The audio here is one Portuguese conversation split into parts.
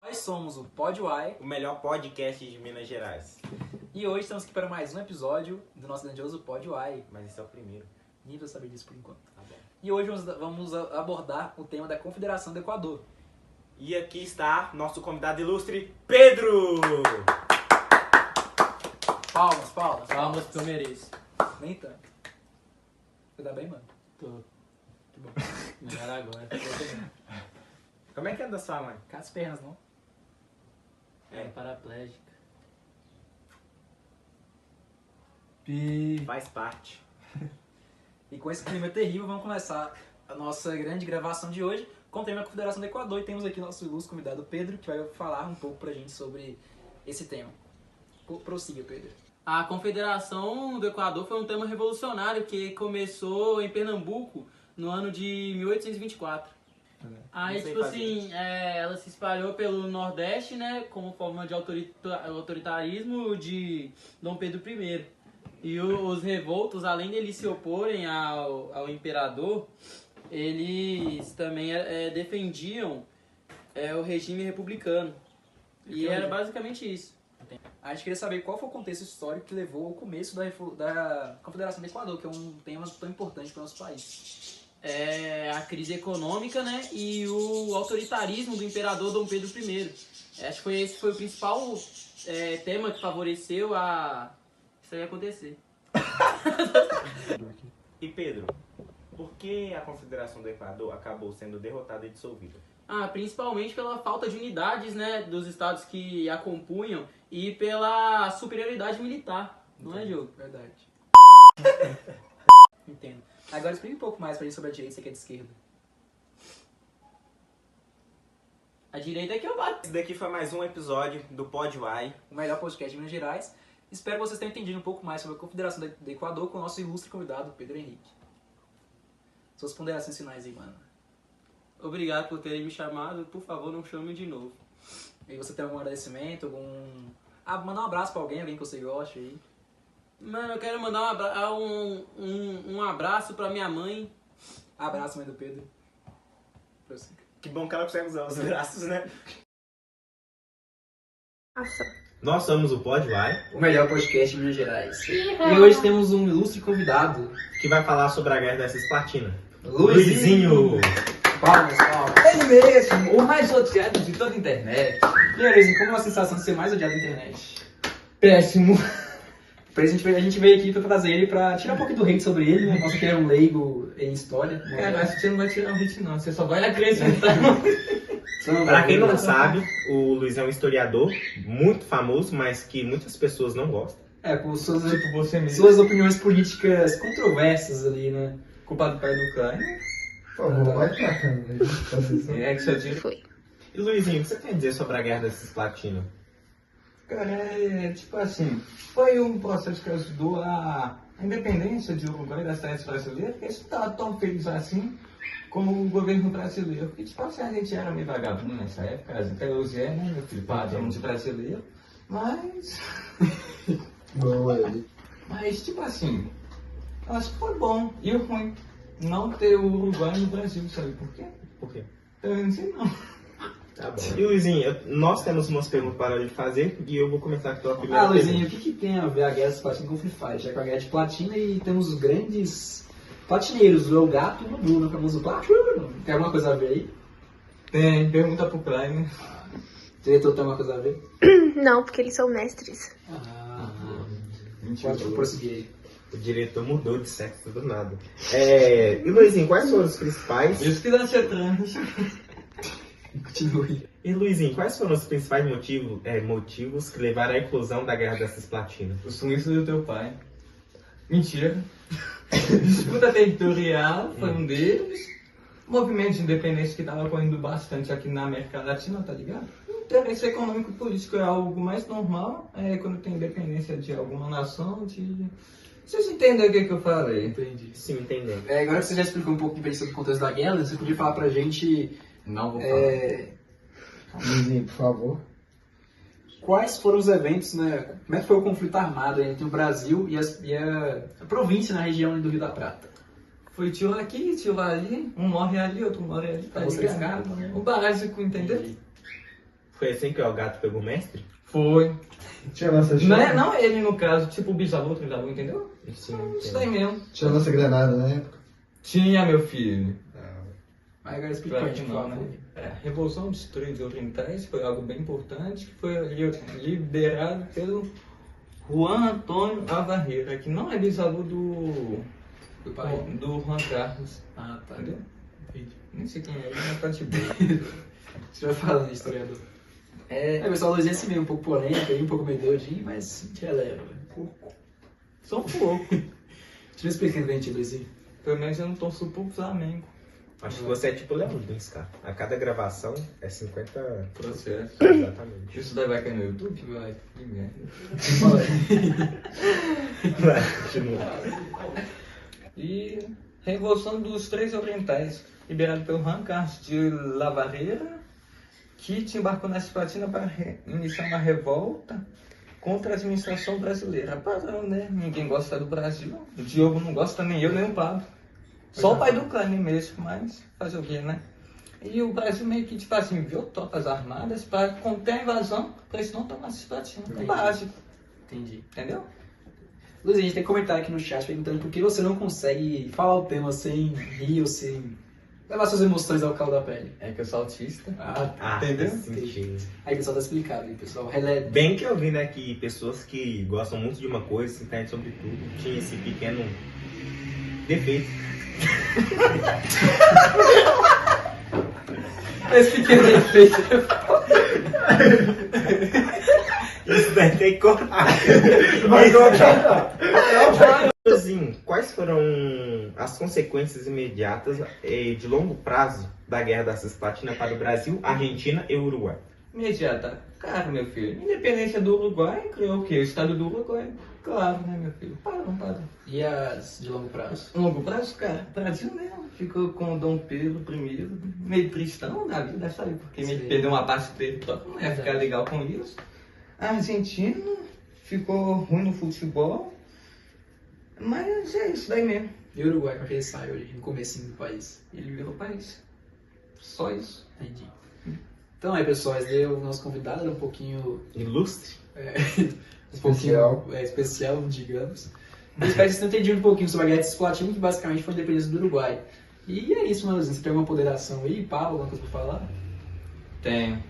Nós somos o PodUai, o melhor podcast de Minas Gerais. E hoje estamos aqui para mais um episódio do nosso grandioso PodUai. Mas esse é o primeiro. Nem vou saber disso por enquanto. Tá bom. E hoje vamos abordar o tema da Confederação do Equador. E aqui está nosso convidado ilustre, Pedro! Palmas. Palmas que eu mereço. Nem tanto. Você tá bem, mano? Tô. Que bom. Melhor agora. Como é que anda sua mãe? Com as pernas, não? É paraplégica. Faz parte. E com esse clima terrível, vamos começar a nossa grande gravação de hoje com o tema da Confederação do Equador. E temos aqui nosso ilustre convidado, Pedro, que vai falar um pouco pra gente sobre esse tema. Prossiga, Pedro. A Confederação do Equador foi um tema revolucionário que começou em Pernambuco no ano de 1824. Aí, Não sei tipo fazer assim, ela se espalhou pelo Nordeste, né, como forma de autoritarismo de Dom Pedro I. E os revoltos, além de eles se oporem ao imperador, eles também defendiam o regime republicano. E era basicamente isso. A gente queria saber qual foi o contexto histórico que levou ao começo da Confederação do Equador, que é um tema tão importante para o nosso país. A crise econômica, né, e o autoritarismo do imperador Dom Pedro I. Acho que esse foi o principal tema que favoreceu isso aí acontecer. E Pedro, por que a Confederação do Equador acabou sendo derrotada e dissolvida? Principalmente pela falta de unidades, né, dos estados que a compunham e pela superioridade militar, não é, Diogo? Verdade. Entendo. Agora explica um pouco mais pra gente sobre a direita, você que é de esquerda. A direita é que eu bato. Esse daqui foi mais um episódio do PodUai. O melhor podcast de Minas Gerais. Espero que vocês tenham entendido um pouco mais sobre a Confederação do Equador com o nosso ilustre convidado, Pedro Henrique. Suas ponderações finais aí, mano. Obrigado por terem me chamado, por favor, não chamem de novo. E você tem algum agradecimento, mandar um abraço pra alguém que você goste aí. Mano, eu quero mandar um abraço pra minha mãe. Abraço, mãe do Pedro. Prossiga. Que bom que ela consegue usar os braços, né? Nossa. Nós somos o PodUai, O melhor podcast de Minas Gerais. E hoje temos um ilustre convidado, que vai falar sobre a Guerra da Cisplatina. Luizinho. Palmas. Ele mesmo, o mais odiado de toda a internet. E aí, Luizinho, como é a sensação de ser mais odiado na internet? Péssimo. A gente veio aqui pra trazer ele pra tirar um pouco do hate sobre ele, né? Nossa, que é um leigo em história. Cara, acho que você não vai tirar um hit não, você só vai acrescentar. Pra quem não sabe, o Luiz é um historiador muito famoso, mas que muitas pessoas não gostam. Com suas, Tipo você mesmo. suas opiniões políticas controversas ali, né? Culpado do pai do Ucrânia. Por favor, vai pra câmera. É que seu dia. Foi. E Luizinho, o que você tem a dizer sobre a Guerra da Cisplatina? Cara, tipo assim, foi um processo que ajudou a independência de Uruguai das terras brasileiras, porque isso não estava tão feliz assim como o governo brasileiro. Porque, tipo assim, a gente era meio vagabundo nessa época, até hoje é, né, meu filho, padrão de brasileiro, mas... Boa aí. Mas, tipo assim, eu acho que foi bom e ruim não ter o Uruguai no Brasil, sabe por quê? Por quê? Eu não sei não. Tá bom. E Luizinho, nós temos umas perguntas para ele fazer e eu vou começar com a primeira Luizinho, o que tem a ver a Guerra de Platina com Free Fire? Já com a Guerra de Platina e temos os grandes platineiros, o El Gato e o Manu, o famoso Platino. Tem alguma coisa a ver aí? Tem, pergunta pro Klein. O diretor tem alguma coisa a ver? Não, porque eles são mestres. Pode prosseguir aí. O diretor mudou de sexo do nada. E Luizinho, quais foram os principais... Isso que dá ser trans. Continue. E Luizinho, quais foram os principais motivos que levaram à inclusão da Guerra da Cisplatina? O sumiço do teu pai. Mentira. Disputa territorial foi um deles. Movimento de independência que estava ocorrendo bastante aqui na América Latina, tá ligado? Interesse econômico e político é algo mais normal quando tem independência de alguma nação. Vocês entendem o que eu falei? Entendi. Sim, entendendo. Agora que você já explicou um pouco sobre o contexto da guerra, você podia falar pra gente Não vou falar. Luizinho, por favor. quais foram os eventos, né? Como é que foi o conflito armado entre o Brasil e a província na região do Rio da Prata? Foi tio aqui, tio ali, um morre ali, outro morre ali, tá Vocês ligado? ficaram, né? O básico, entendeu? Foi assim que o gato pegou o mestre? Foi. Tinha lança Não é não ele no caso, tipo o bisavô, trisavô, entendeu? Sim, Isso daí mesmo. Tinha lança granada na época. Tinha, meu filho. Mas agora explica pra Claro gente, que por não, né? favor. A Revolução dos 13 Orientais foi algo bem importante, que foi liderado pelo Juan Antônio Alvarreira, que não é bisavô Do pai. do Juan Carlos, Ah, tá. entendeu? Entendi. Nem sei quem é ele, mas tá de boa. Você vai falando, historiador. É, pessoal, Luiz esse meio um pouco polêmico, aí, um pouco meio doidinho, mas a gente releva. Só um pouco. Deixa eu explicar pra gente, Luizinho. Pelo menos eu não torço pro Flamengo. Acho que você é tipo o Léo Lins, cara. A cada gravação é 50... Processo. Exatamente. Isso daí vai cair no YouTube? Vai. Que merda. Vai, continua. E Revolução dos Três Orientais, liberado pelo Juan Carlos de Lavarreira, que te embarcou na Cisplatina para iniciar uma revolta contra a administração brasileira. Padrão, né? Ninguém gosta do Brasil. O Diogo não gosta, nem eu, nem o Pablo. Só o pai do Cane mesmo, mas fazer o quê, né? E o Brasil meio que, tipo assim, enviou tropas armadas para conter a invasão, para eles não tomarem Cisplatina. É básico, Entendi. entendeu? Luiz, a gente tem comentário aqui no chat perguntando por que você não consegue falar o tema sem rir ou sem levar suas emoções ao calo da pele. É que eu sou autista. Ah, Entendeu? faz sentido. aí pessoal, tá explicado, aí, pessoal. Releve. Bem que eu vi, né, que pessoas que gostam muito de uma coisa, se entendem sobre tudo, tinha esse pequeno defeito. Esse pequeno defeito. Isso daí tem que cortar. Mas Assim, quais foram as consequências imediatas e de longo prazo da Guerra da Cisplatina para o Brasil, Argentina e Uruguai? Imediata. Cara, meu filho, independência do Uruguai, criou o quê? O estado do Uruguai. Claro, né, meu filho? Para. E as de longo prazo? Longo prazo, cara, o Brasil mesmo ficou com o Dom Pedro I, meio tristão na vida, sabe? Porque meio que Sim. perdeu uma parte dele, não ia ficar legal com isso. A Argentina ficou ruim no futebol, mas é isso daí mesmo. E o Uruguai, com aquele sai hoje, no comecinho do país. Ele virou país. Só isso. Entendi. Então aí, pessoal, esse é o nosso convidado, era um pouquinho... Ilustre? Um pouquinho especial, digamos. Eu espero que vocês tenham entendido um pouquinho sobre a Guerra de Cisplatina, que basicamente foi a independência do Uruguai. E é isso, Manuzinho. Você tem alguma ponderação aí, Paulo, alguma coisa pra falar? Tenho.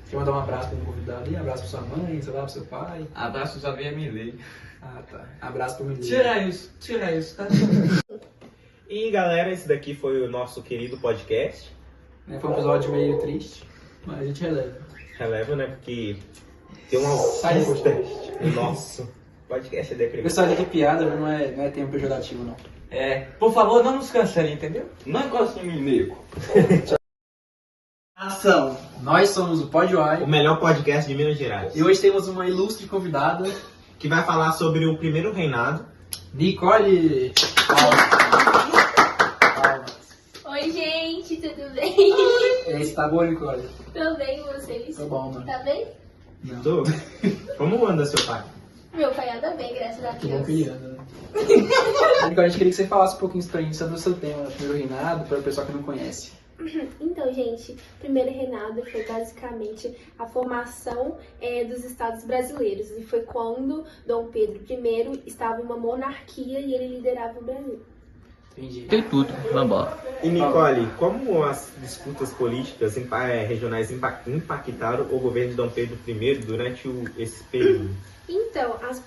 Quer mandar um abraço para o convidado aí? Abraço pra sua mãe, sei lá, pro seu pai? Abraços a Via Milei. Ah, tá. Abraço pro menino. Tira isso, tá? E galera, esse daqui foi o nosso querido podcast. Foi um episódio meio triste, mas a gente releva. Releva, né? Porque tem uma Sai do podcast. Nossa, podcast é deprimente. Pessoal, aqui piada não é tempo pejorativo, não. É, por favor, não nos cancele, entendeu? Não encoste em mim, nego. Ação! Nós somos o Pod O Uai melhor podcast de Minas Gerais. e hoje temos uma ilustre convidada, Que vai falar sobre o primeiro reinado. Nicole! Palmas. Oi, gente, tudo bem? E aí, você tá boa, Nicole? Tudo bem com vocês? Tô bom, mano. Tá bem? Não. Tô. Como anda seu pai? Meu pai anda bem, graças a Que bom Deus. que ele anda, né? Nicole, a gente queria que você falasse um pouquinho pra gente sobre o seu tema, o primeiro reinado, para o pessoal que não conhece. Então, gente, primeiro reinado foi basicamente a formação dos estados brasileiros. E foi quando Dom Pedro I estava em uma monarquia e ele liderava o Brasil. Entendi. Tem tudo, vambora. E Nicole, como as disputas políticas regionais impactaram o governo de Dom Pedro I durante esse período? Então, as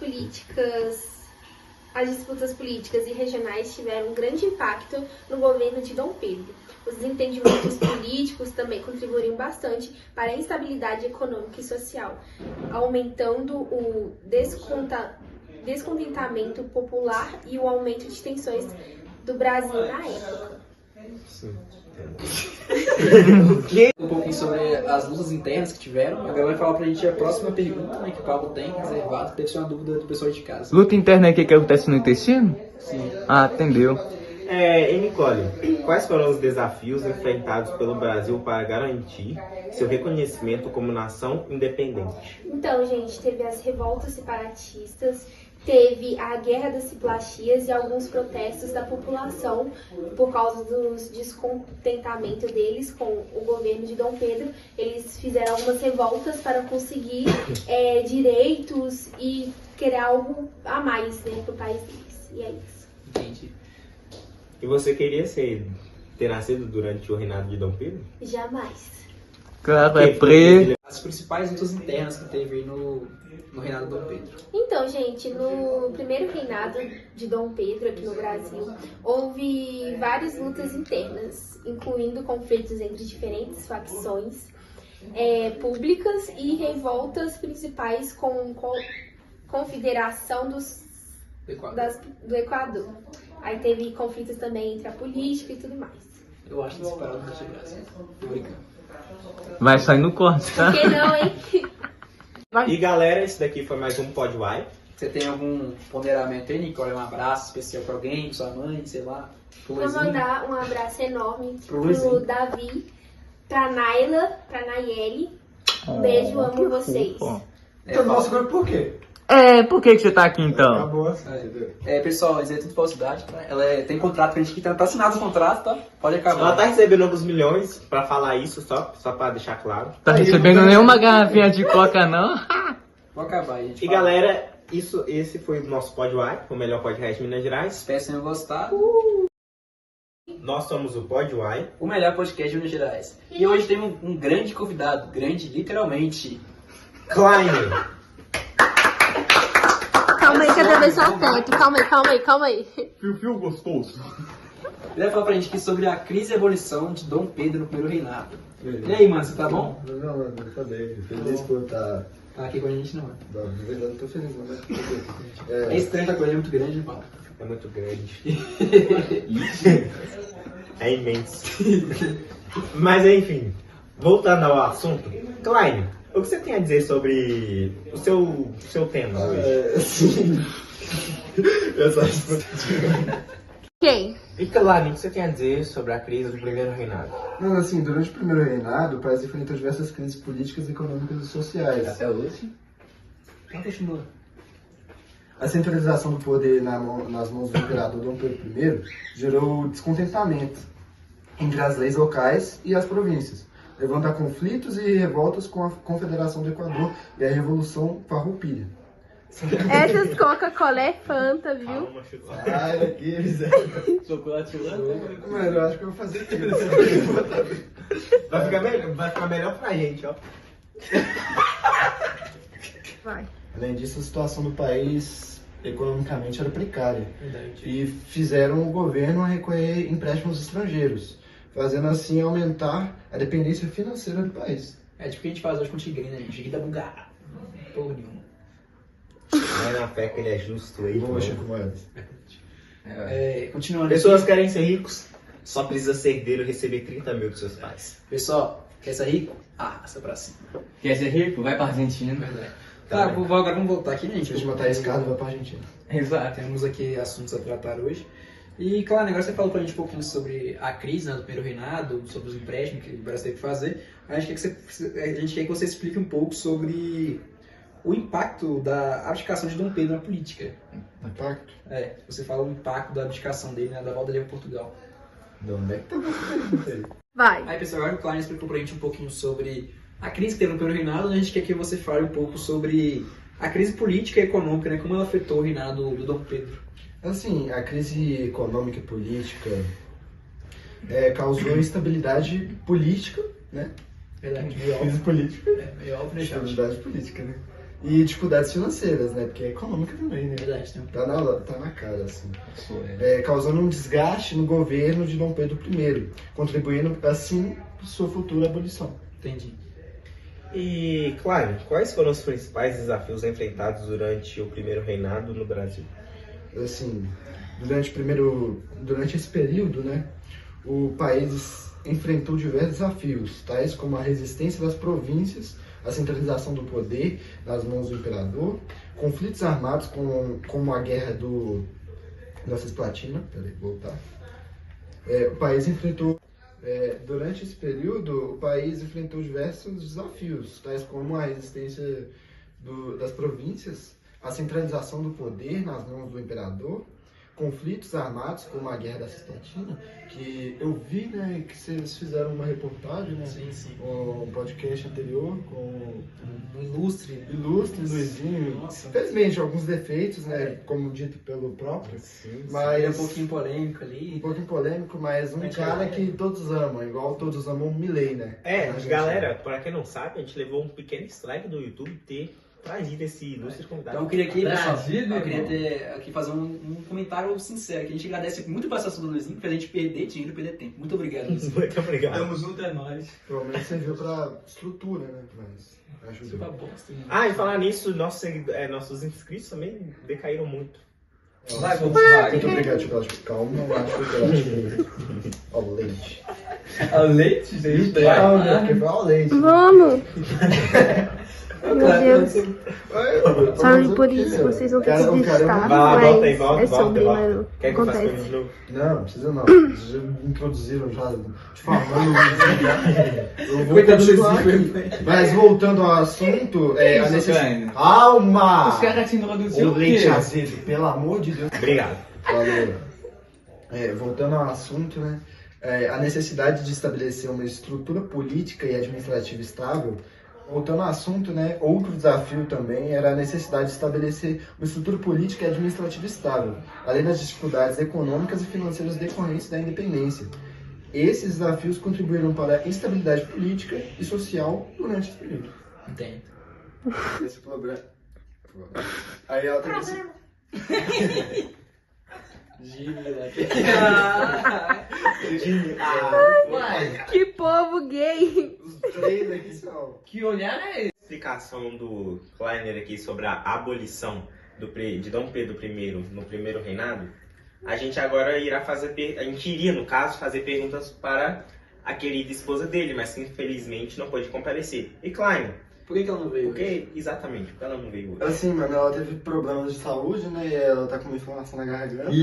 disputas políticas e regionais tiveram um grande impacto no governo de Dom Pedro. Os desentendimentos políticos também contribuíram bastante para a instabilidade econômica e social, aumentando o descontentamento popular e o aumento de tensões do Brasil na época. Sim. Um pouquinho sobre as lutas internas que tiveram. Agora vai falar pra gente a próxima pergunta, né, que o Pablo tem reservado, que deve ser uma dúvida do pessoal de casa. Luta interna é o que acontece no intestino? Sim. Ah, entendeu. E Nicole, quais foram os desafios enfrentados pelo Brasil para garantir seu reconhecimento como nação independente? Então, gente, teve as revoltas separatistas, teve a Guerra das Ciplástias e alguns protestos da população por causa dos descontentamento deles com o governo de Dom Pedro. Eles fizeram algumas revoltas para conseguir direitos e querer algo a mais, né, pro país deles. E é isso. Entendi. E você queria ter nascido durante o reinado de Dom Pedro? Jamais. Claro, é preto. As principais lutas internas que teve aí no reinado de Dom Pedro. Então, gente, no primeiro reinado de Dom Pedro aqui no Brasil, houve várias lutas internas, incluindo conflitos entre diferentes facções públicas e revoltas principais com Confederação do Equador. Aí teve conflitos também entre a política e tudo mais. Eu acho que separado do Brasil. Tô brincando. Vai sair no corte, tá? Por que não, hein? E galera, esse daqui foi mais um Pod Uai. Você tem algum ponderamento aí, Nicole? Um abraço especial pra alguém, pra sua mãe, sei lá? Pro Vou Luizinho? mandar um abraço enorme Pro pro Luizinho. Davi, pra Naila, pra Nayeli. Um beijo, amo vocês. Então, nossa, agora por quê? Por que você tá aqui então? Acabou assim, entendeu? Pessoal, isso é tudo falsidade, tá? Ela tem contrato com a gente aqui, tá assinado o contrato, tá? Pode acabar. Ela tá recebendo alguns milhões pra falar isso, só pra deixar claro. Tá recebendo nenhuma garrafinha de coca, não? Vou acabar aí, gente. E galera, esse foi o nosso Pod Uai, o melhor podcast de Minas Gerais. Espero que tenham gostado. Nós somos o Pod Uai. O melhor podcast de Minas Gerais. E hoje temos um grande convidado, grande literalmente. Klein. Calma aí que eu dei só tempo. Calma aí. Fio gostoso. Ele vai falar pra gente aqui sobre a crise e evolução de Dom Pedro no primeiro reinado. E aí, mano, você tá bom? Não, mano, tá bem. Feliz por estar. Tá aqui com a gente, não. Na verdade, eu tô feliz, mas. É estranho, a coisa é muito grande, mano. É muito grande. É imenso. Mas enfim, voltando ao assunto, Klein, o que você tem a dizer sobre o seu tema hoje? Sim. Eu só Quem? E Klein, o que você tem a dizer sobre a crise do primeiro reinado? Não, assim, durante o primeiro reinado, o país enfrentou diversas crises políticas, econômicas e sociais. Até hoje? Então continua. A centralização do poder nas mãos do imperador Dom Pedro I gerou descontentamento entre as leis locais e as províncias, levando a conflitos e revoltas com a Confederação do Equador e a Revolução Farroupilha. Essas Coca-Cola é Fanta, viu? Calma, Chico. Ai, aqui, miséria. Chocolate Lanta. Mano, eu acho que eu vou fazer isso. Vai ficar melhor pra gente, ó. Vai. Além disso, a situação do país economicamente era precária. Verdade. E fizeram o governo a recorrer empréstimos estrangeiros, fazendo assim aumentar a dependência financeira do país. É tipo o que a gente faz hoje com o Tigrinho, né, gente? Tigrinho da Bulgária. Porra nenhuma. Vai na fé que ele é justo aí. Vou mexer com moedas. Continuando Pessoas aqui. querem ser ricos, só precisa ser herdeiro e receber 30 mil dos seus pais. Pessoal, quer ser rico? Arrasta pra cima. Quer ser rico? Vai pra Argentina. Verdade. Tá, agora vamos voltar aqui, né, gente? Deixa eu botar a escada e vai pra Argentina. Exato. Temos aqui assuntos a tratar hoje. E, claro, agora você falou pra gente um pouquinho sobre a crise, né, do primeiro reinado, sobre os empréstimos que o Brasil teve que fazer. A gente quer que você explique um pouco sobre o impacto da abdicação de Dom Pedro na política. Impacto? Você fala o impacto da abdicação dele, né, da volta dele a Portugal. De onde é que tá você? Vai. Aí, pessoal, agora o Klein explicou pra gente um pouquinho sobre a crise que teve no primeiro reinado, a gente quer que você fale um pouco sobre a crise política e econômica, né, como ela afetou o reinado do Dom Pedro. Assim, a crise econômica e política causou instabilidade política, né? Verdade, meio óbvio. Crise política. Meio óbvio, né, Charles? Instabilidade política, né? E dificuldades financeiras, né? Porque é econômica também, né? Verdade, tem um Tá na cara, assim. Causando um desgaste no governo de Dom Pedro I, contribuindo, assim, para sua futura abolição. Entendi. E, Klein, quais foram os principais desafios enfrentados durante o primeiro reinado no Brasil? Assim, durante esse período, né, o país enfrentou diversos desafios, tais como a resistência das províncias, a centralização do poder nas mãos do imperador, conflitos armados como a guerra da Cisplatina. O país enfrentou durante esse período, o país enfrentou diversos desafios, tais como a resistência das províncias, a centralização do poder nas mãos do imperador, conflitos armados, como a Guerra da Cistercina, que eu vi, né, que vocês fizeram uma reportagem, né, um podcast anterior com Um ilustre. Luizinho. Nossa. Infelizmente, alguns defeitos, né, como dito pelo próprio, mas É um pouquinho polêmico ali. um pouquinho polêmico, mas um cara que todos amam, igual todos amam o Milley, né? A gente- Galera, para quem não sabe, a gente levou um pequeno strike do YouTube ter trazido esse ilustre convidado. Então eu queria aqui, pessoal, Trazido, eu queria irmão. ter aqui fazer um comentário sincero, que a gente agradece muito a participação do Luizinho, pra gente perder dinheiro e perder tempo. Muito obrigado, Luizinho. Muito obrigado. Tamo junto, é nóis. Pelo menos serviu pra estrutura, né? Mas Isso pra ajudou. bosta, né? Ah, e falar nisso, nossos inscritos também decaíram muito. Vai, vamos lá. Muito obrigado, chocolate. Calma, eu acho chocolate ao leite. A leite, gente. Calma, porque foi ao leite. Vamos! Meu Deus. Sorry Sorry por isso, vocês vão ter que editar, Vai lá, volta aí, mas volta, é volta, sobre, volta. mano. Quer que eu faça coisa Acontece. de novo? Não, precisa não. Vocês já me introduziram já. Te falando. Eu vou Coitado do continuar Luizinho. aqui. Mas voltando ao assunto, a Isso, necessidade. Klein. Calma! Os caras te introduziram O o quê? leite azedo, pelo amor de Deus. Obrigado. Valeu. Voltando ao assunto, né? A necessidade de estabelecer uma estrutura política e administrativa estável. Voltando ao assunto, né? Outro desafio também era a necessidade de estabelecer uma estrutura política e administrativa estável, além das dificuldades econômicas e financeiras decorrentes da independência. Esses desafios contribuíram para a instabilidade política e social durante esse período. Entendo. Esse problema. Aí ela tem que Que povo gay! Os três aqui são. Que olhar é esse? Explicação do Kleiner aqui sobre a abolição de Dom Pedro I no primeiro reinado, a gente agora irá a gente iria, no caso, fazer perguntas para a querida esposa dele, mas que infelizmente não pôde comparecer. E Kleiner, Por que ela não veio? por que exatamente? Por que ela não veio hoje? Assim, mano, ela teve problemas de saúde, né? E ela tá com uma inflamação na garganta. Que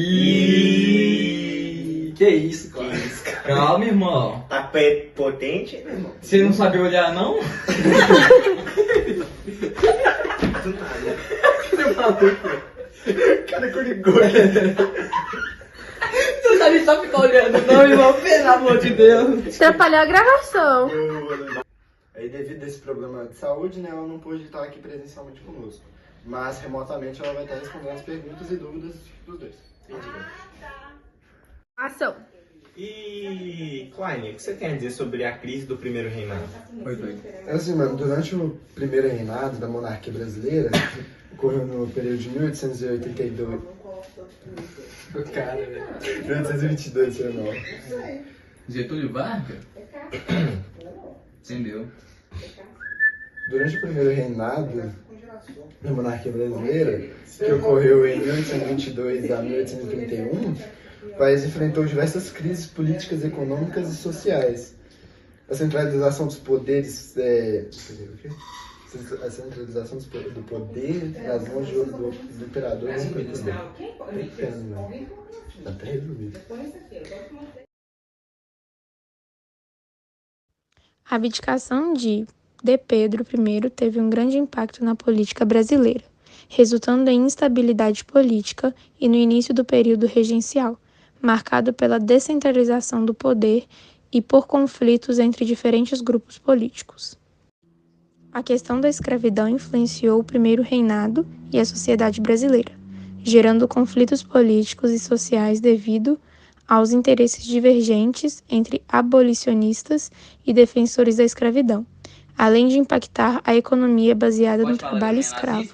isso, Que cara. isso, cara? Calma, irmão. Tá potente, meu irmão? Você não sabe olhar, não? Do nada. Cara, corigou. Não sabe só ficar olhando, não, irmão. Pelo amor de Deus. Atrapalhou a gravação. Aí, devido a esse problema de saúde, né, ela não pôde estar aqui presencialmente conosco. Mas remotamente ela vai estar respondendo as perguntas e dúvidas dos dois. Ação. E, Kleiner, o que você tem a dizer sobre a crise do primeiro reinado? Assim, mano, durante o primeiro reinado da monarquia brasileira, ocorreu no período de 1882. O cara, velho. 1822, sei não. Getúlio Vargas? Entendeu? Durante o primeiro reinado da monarquia brasileira, que ocorreu em 1822 a 1831, o país enfrentou diversas crises políticas, econômicas e sociais. A centralização dos poderes... A centralização do poder nas mãos do imperador... Tá até resumido. A abdicação de Pedro I teve um grande impacto na política brasileira, resultando em instabilidade política e no início do período regencial, marcado pela descentralização do poder e por conflitos entre diferentes grupos políticos. A questão da escravidão influenciou o primeiro reinado e a sociedade brasileira, gerando conflitos políticos e sociais devido aos interesses divergentes entre abolicionistas e defensores da escravidão, além de impactar a economia baseada no trabalho escravo.